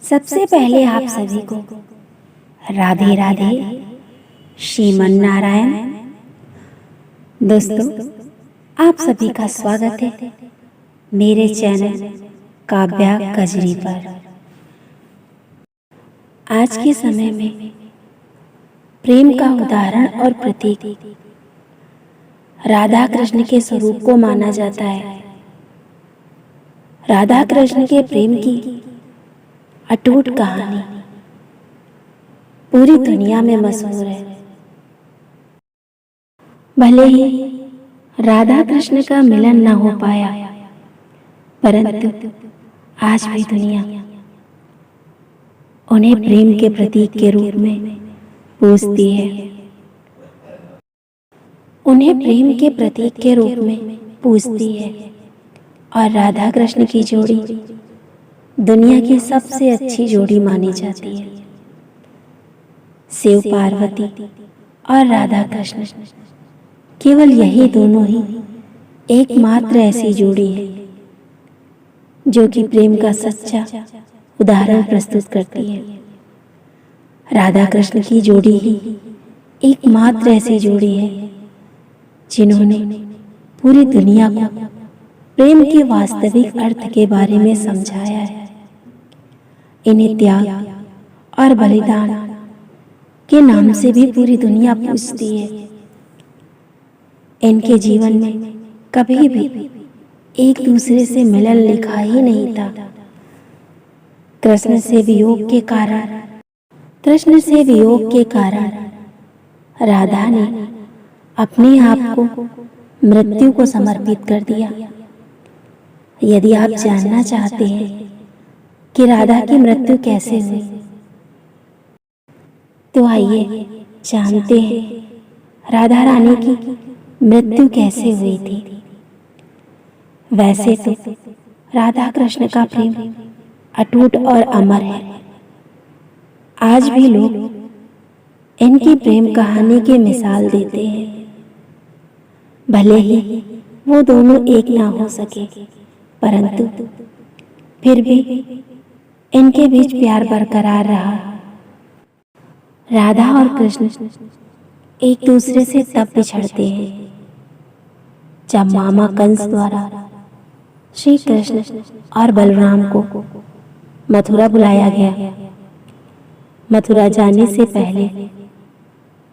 सबसे पहले आप सभी को राधे राधे, श्रीमन नारायण। दोस्तों, आप सभी का स्वागत है मेरे चैनल काव्या कजरी पर। आज के समय में प्रेम का उदाहरण और प्रतीक राधा कृष्ण के स्वरूप को माना जाता है। राधा कृष्ण के प्रेम की अटूट कहानी पूरी दुनिया में मशहूर है। भले ही राधा कृष्ण का मिलन न हो पाया, परंतु आज भी दुनिया उन्हें प्रेम के प्रतीक के रूप में पूजती है। उन्हें प्रेम के प्रतीक के रूप में पूजती है और राधा कृष्ण की जोड़ी दुनिया की सबसे अच्छी जोड़ी मानी जाती है। शिव पार्वती और राधा कृष्ण, केवल यही दोनों ही एकमात्र ऐसी जोड़ी है जो कि प्रेम का सच्चा उदाहरण प्रस्तुत करती है। राधा कृष्ण की जोड़ी ही एकमात्र ऐसी जोड़ी है जिन्होंने पूरी दुनिया को प्रेम के वास्तविक अर्थ के बारे में समझाया है। इन्हें त्याग और बलिदान के नाम से भी पूरी दुनिया पूजती है। इनके जीवन में कभी भी एक दूसरे से मिलन लिखा ही नहीं था। कृष्ण से वियोग के कारण राधा ने अपने आप को मृत्यु को समर्पित कर दिया। यदि आप जानना चाहते हैं कि राधा की मृत्यु कैसे हुई, तो आइए जानते हैं राधा रानी की मृत्यु कैसे हुई थी। वैसे तो राधा कृष्ण का प्रेम अटूट और अमर है। आज भी लोग इनकी प्रेम कहानी की मिसाल देते हैं। भले ही वो दोनों एक ना हो सके, परंतु फिर भी इनके बीच प्यार बरकरार रहा। राधा और कृष्ण एक दूसरे से तब बिछड़ते हैं जब मामा कंस द्वारा श्री कृष्ण और बलराम को मथुरा बुलाया गया। मथुरा जाने से पहले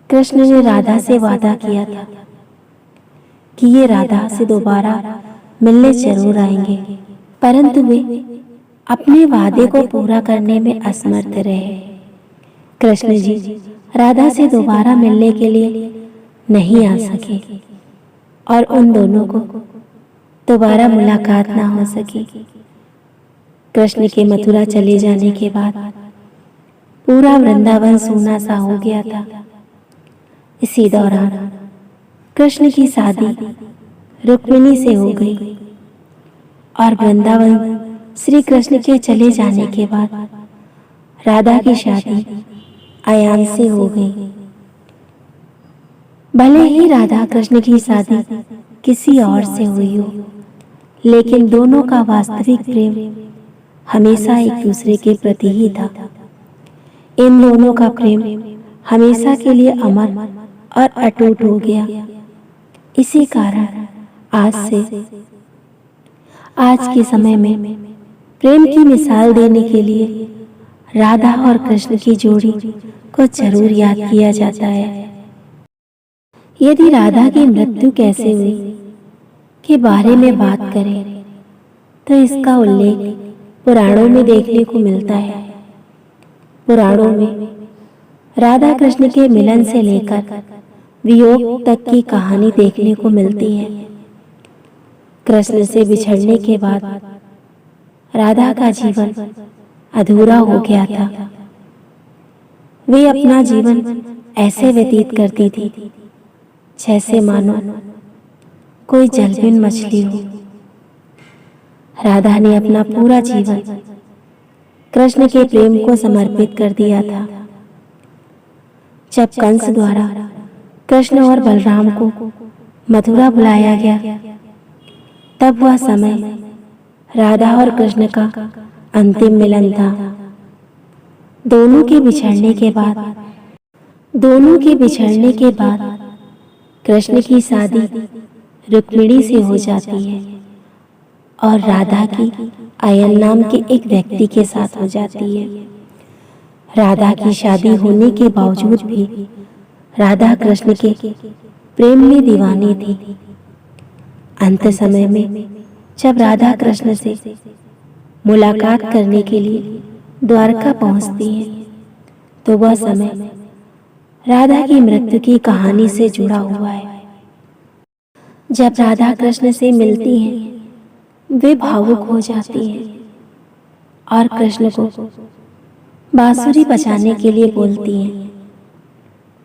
कृष्ण ने राधा से वादा किया था कि ये राधा से दोबारा मिलने जरूर आएंगे, परंतु वे अपने वादे को पूरा करने में असमर्थ रहे। कृष्ण जी राधा से दोबारा मिलने के लिए नहीं आ सके और उन दोनों को दोबारा मुलाकात ना हो सकी। कृष्ण के मथुरा चले जाने के बाद पूरा वृंदावन सूना सा हो गया था। इसी दौरान कृष्ण की शादी रुक्मिणी से हो गई और वृंदावन श्री कृष्ण के चले जाने के बाद राधा की शादी अयान से हो गई। भले ही राधा कृष्ण की शादी किसी और से हुई हो, लेकिन दोनों का वास्तविक प्रेम हमेशा एक दूसरे के प्रति ही था। इन दोनों का प्रेम हमेशा के लिए अमर और अटूट हो गया। इसी कारण आज के समय में प्रेम की मिसाल देने के लिए राधा और कृष्ण की जोड़ी को जरूर याद किया जाता है। यदि राधा की मृत्यु कैसे हुई के बारे में बात करें तो इसका उल्लेख पुराणों में देखने को मिलता है। पुराणों में राधा कृष्ण के मिलन से लेकर वियोग तक की कहानी देखने को मिलती है। कृष्ण से बिछड़ने के बाद राधा का जीवन अधूरा हो गया था। वे अपना जीवन ऐसे व्यतीत करती थी जैसे मानो कोई जलबिन मछली हो। राधा ने अपना पूरा जीवन कृष्ण के प्रेम को समर्पित कर दिया था। जब कंस द्वारा कृष्ण और बलराम को मथुरा बुलाया गया, तब वह समय राधा और कृष्ण का अंतिम मिलन था। दोनों के बिछड़ने के बाद कृष्ण की शादी रुक्मिणी से हो जाती है और राधा की आयन नाम के एक व्यक्ति के साथ हो जाती है। राधा की शादी होने के बावजूद भी राधा कृष्ण के प्रेम में दीवानी थी। अंत समय में जब राधा कृष्ण से मुलाकात करने के लिए द्वारका पहुंचती हैं, तो वह समय राधा की मृत्यु की कहानी से जुड़ा हुआ है। जब राधा कृष्ण से मिलती हैं, वे भावुक हो जाती हैं और कृष्ण को बांसुरी बजाने के लिए बोलती हैं।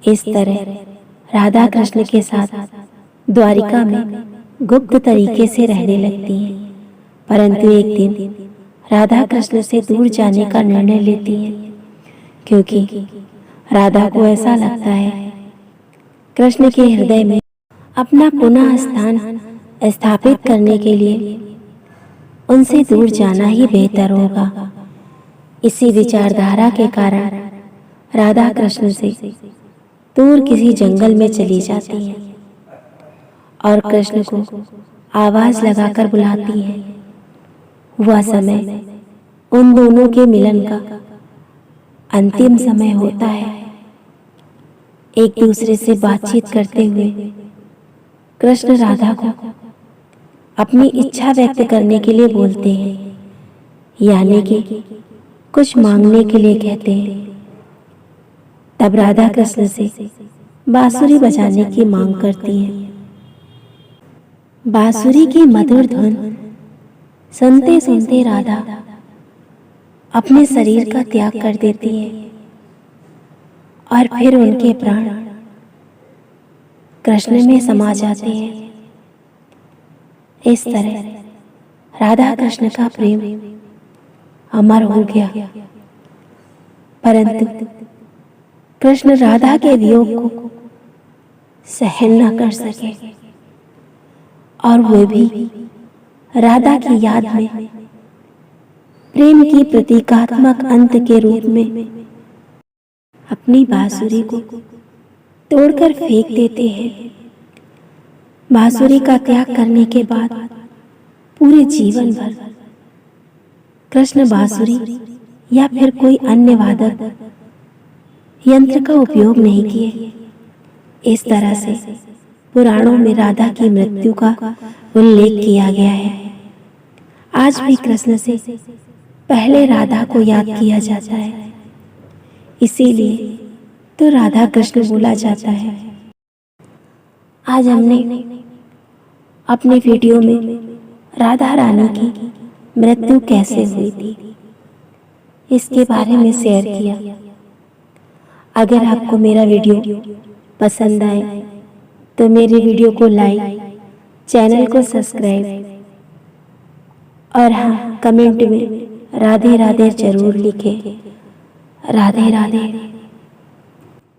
इस तरह राधा कृष्ण के साथ द्वारिका में गुप्त तरीके से रहने लगती हैं। परंतु एक दिन राधा कृष्ण से दूर जाने का निर्णय लेती हैं, क्योंकि राधा को ऐसा लगता है कृष्ण के हृदय में अपना पुनः स्थान स्थापित करने के लिए उनसे दूर जाना ही बेहतर होगा। इसी विचारधारा के कारण राधा कृष्ण से दूर किसी जंगल में चली जाती हैं और कृष्ण को आवाज लगाकर बुलाती हैं। वह समय उन दोनों के मिलन का अंतिम समय होता है। एक दूसरे से बातचीत करते हुए कृष्ण राधा को अपनी इच्छा व्यक्त करने के लिए बोलते हैं, यानी कि कुछ मांगने के लिए कहते हैं। तब राधा कृष्ण से बांसुरी बजाने की मांग करती हैं। बांसुरी की मधुर धुन सुनते सुनते राधा अपने शरीर का त्याग कर देती है और फिर उनके प्राण कृष्ण में समा जाते हैं। इस तरह राधा कृष्ण का प्रेम अमर हो गया। परंतु कृष्ण राधा के वियोग को सहन न कर सके और वे भी राधा की याद में प्रेम की प्रतीकात्मक अंत के रूप में अपनी बांसुरी को तोड़कर फेंक देते हैं। बांसुरी का त्याग करने के बाद पूरे जीवन भर कृष्ण बांसुरी या फिर कोई अन्य वादक यंत्र का उपयोग नहीं किए। इस तरह से पुराणों में राधा की मृत्यु का उल्लेख किया गया है। आज भी कृष्ण से पहले राधा को याद किया जाता है, इसीलिए तो राधा कृष्ण बोला जाता है। आज हमने अपने वीडियो में राधा रानी की मृत्यु कैसे हुई थी इसके बारे में शेयर किया। अगर आपको मेरा वीडियो पसंद आए तो मेरे वीडियो को लाइक, चैनल को सब्सक्राइब और हाँ, कमेंट में राधे राधे जरूर लिखें। राधे राधे।